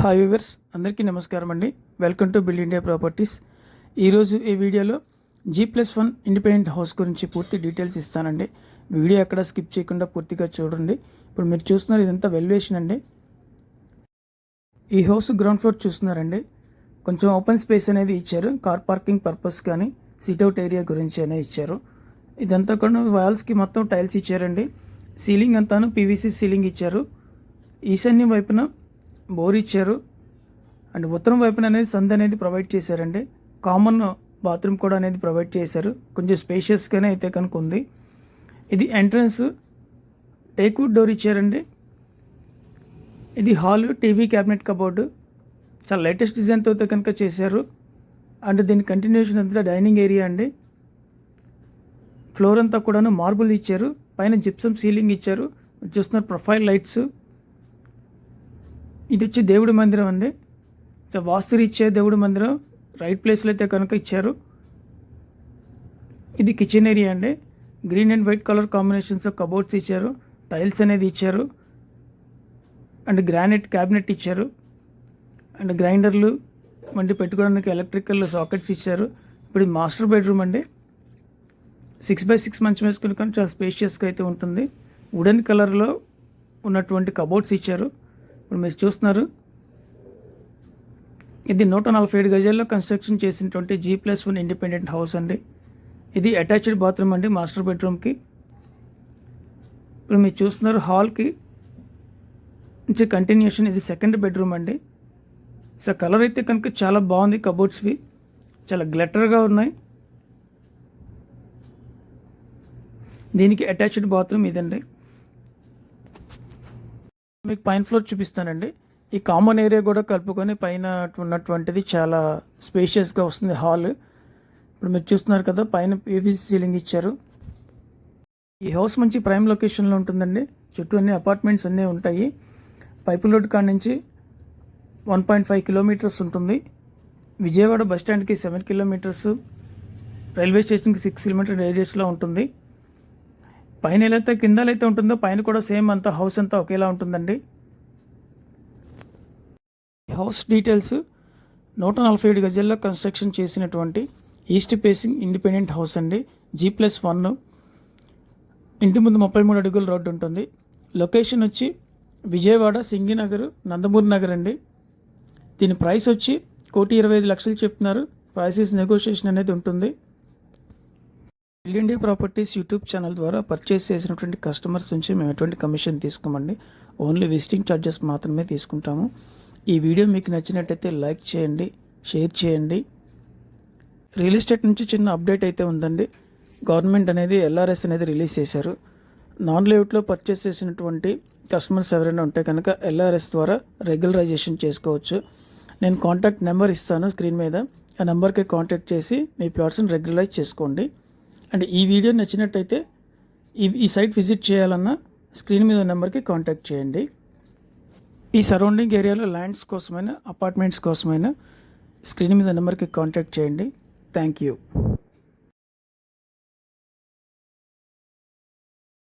Hi viewers, అందరికీ నమస్కారం అండి. Welcome to build India properties. ఈరోజు ఈ వీడియోలో G+1 ఇండిపెండెంట్ హౌస్ గురించి పూర్తి డీటెయిల్స్ ఇస్తానండి. వీడియో ఎక్కడ స్కిప్ చేయకుండా పూర్తిగా చూడండి. ఇప్పుడు మీరు చూస్తున్నారు, ఇదంతా వెల్యుయేషన్ అండి. ఈ హౌస్ గ్రౌండ్ ఫ్లోర్ చూస్తున్నారండి. కొంచెం ఓపెన్ స్పేస్ అనేది ఇచ్చారు. కార్ పార్కింగ్ పర్పస్ కానీ సిట్అవుట్ ఏరియా గురించి అనేది ఇచ్చారు. ఇదంతా కూడా వాల్స్కి మొత్తం టైల్స్ ఇచ్చారండి. సీలింగ్ అంతాను పీవీసీ సీలింగ్ ఇచ్చారు. ఈశాన్యం వైపున బోర్ ఇచ్చారు. అండ్ ఉత్తరం వైపున అనేది సంద్ అనేది ప్రొవైడ్ చేశారండి. కామన్ బాత్రూమ్ కూడా అనేది ప్రొవైడ్ చేశారు. కొంచెం స్పేషియస్గానే అయితే కనుక ఉంది. ఇది ఎంట్రన్స్ టేక్వుడ్ డోర్ ఇచ్చారండి. ఇది హాల్, టీవీ క్యాబినెట్ కబోర్డు చాలా లేటెస్ట్ డిజైన్తో అయితే కనుక చేశారు. అండ్ దీని కంటిన్యూషన్ అంతా డైనింగ్ ఏరియా అండి. ఫ్లోర్ అంతా కూడాను మార్బుల్ ఇచ్చారు. పైన జిప్సమ్ సీలింగ్ ఇచ్చారు. చూస్తున్నారు ప్రొఫైల్ లైట్స్. ఇది వచ్చి దేవుడి మందిరం అండి. సో వాస్తురీత్యా దేవుడి మందిరం రైట్ ప్లేస్లో అయితే కనుక ఇచ్చారు. ఇది కిచెన్ ఏరియా అండి. గ్రీన్ అండ్ వైట్ కలర్ కాంబినేషన్స్తో కబోర్డ్స్ ఇచ్చారు. టైల్స్ అనేది ఇచ్చారు. అండ్ గ్రానైట్ క్యాబినెట్ ఇచ్చారు. అండ్ గ్రైండర్లు వంటి పెట్టుకోవడానికి ఎలక్ట్రికల్ సాకెట్స్ ఇచ్చారు. ఇప్పుడు ఇది మాస్టర్ బెడ్రూమ్ అండి. 6x6 మంచం వేసుకుని కానీ చాలా స్పేషియస్గా అయితే ఉంటుంది. వుడెన్ కలర్లో ఉన్నటువంటి కబోర్డ్స్ ఇచ్చారు. ఇప్పుడు మీరు చూస్తున్నారు, ఇది 147 గజాల్లో కన్స్ట్రక్షన్ చేసినటువంటి G+1 ఇండిపెండెంట్ హౌస్ అండి. ఇది అటాచ్డ్ బాత్రూమ్ అండి మాస్టర్ బెడ్రూమ్కి. ఇప్పుడు మీరు చూస్తున్నారు, హాల్కి నుంచి కంటిన్యూషన్ ఇది సెకండ్ బెడ్రూమ్ అండి. సో కలర్ అయితే కనుక చాలా బాగుంది. కబోర్డ్స్వి చాలా గ్లిటర్గా ఉన్నాయి. దీనికి అటాచ్డ్ బాత్రూమ్ ఇదండి. మీకు పైన ఫ్లోర్ చూపిస్తానండి. ఈ కామన్ ఏరియా కూడా కలుపుకొని పైన ఉన్నటువంటిది చాలా స్పేషియస్గా వస్తుంది హాల్. ఇప్పుడు మీరు చూస్తున్నారు కదా, పైన పీవీసీ సీలింగ్ ఇచ్చారు. ఈ హౌస్ మంచి ప్రైమ్ లొకేషన్లో ఉంటుందండి. చుట్టూ అన్ని అపార్ట్మెంట్స్ అన్నీ ఉంటాయి. పైపుల్ రోడ్ కాడ నుంచి 1.5 కిలోమీటర్స్ ఉంటుంది. విజయవాడ బస్ స్టాండ్కి 7 కిలోమీటర్స్, రైల్వే స్టేషన్కి 6 కిలోమీటర్ రేడియస్లో ఉంటుంది. పైన ఎలా అయితే కింద అయితే ఉంటుందో పైన కూడా సేమ్ అంతా హౌస్ అంతా ఒకేలా ఉంటుందండి. హౌస్ డీటెయిల్స్ 147 గజాల్లో కన్స్ట్రక్షన్ చేసినటువంటి ఈస్ట్ ఫేసింగ్ ఇండిపెండెంట్ హౌస్ అండి. G+1. ఇంటి ముందు 33 అడుగుల రోడ్డు ఉంటుంది. లొకేషన్ వచ్చి విజయవాడ సింగినగర్ నందమూరి నగర్ అండి. దీని ప్రైస్ వచ్చి 1,25,00,000 చెప్తున్నారు. ప్రైసెస్ నెగోషియేషన్ అనేది ఉంటుంది. Build India properties YouTube channel ద్వారా పర్చేస్ చేసినటువంటి కస్టమర్స్ నుంచి మేము ఎటువంటి కమిషన్ తీసుకోమండి. ఓన్లీ విజిటింగ్ ఛార్జెస్ మాత్రమే తీసుకుంటాము. ఈ వీడియో మీకు నచ్చినట్టయితే లైక్ చేయండి, షేర్ చేయండి. రియల్ ఎస్టేట్ నుంచి చిన్న అప్డేట్ అయితే ఉందండి. గవర్నమెంట్ అనేది LRS అనేది రిలీజ్ చేశారు. నాన్ లేఅవుట్లో పర్చేస్ చేసినటువంటి కస్టమర్స్ ఎవరైనా ఉంటే కనుక LRS ద్వారా రెగ్యులరైజేషన్ చేసుకోవచ్చు. నేను కాంటాక్ట్ నెంబర్ ఇస్తాను స్క్రీన్ మీద. ఆ నెంబర్కి కాంటాక్ట్ చేసి మీ ప్లాట్స్ని రెగ్యులరైజ్ చేసుకోండి. అండ్ ఈ వీడియో నచ్చినట్టయితే ఈ సైట్ విజిట్ చేయాలన్నా స్క్రీన్ మీద నెంబర్కి కాంటాక్ట్ చేయండి. ఈ సరౌండింగ్ ఏరియాలో ల్యాండ్స్ కోసమైనా అపార్ట్మెంట్స్ కోసమైనా స్క్రీన్ మీద నెంబర్కి కాంటాక్ట్ చేయండి. Thank you.